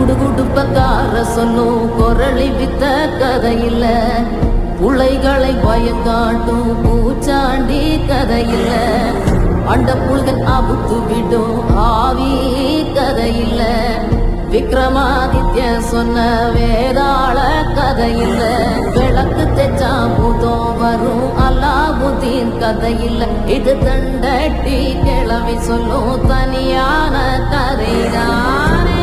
குடுகுடுப்பக்கார சொல்லும் குரளி வித்த கதையில்ல புள்ளைகளை பயங்காட்டும் பூச்சாண்டி கதையில்ல அண்ட புல்கன் அபுத்து விடும் ஆவி கதையில்ல விக்ரமாதித்ய சொன்ன வேதாள கதையில்ல விளக்கு தெச்சா பூதம் வரும் அல்லாவுதீன் கதையில்ல இது தண்டட்டி கிளவி சொல்லும் தனியான கதைதானே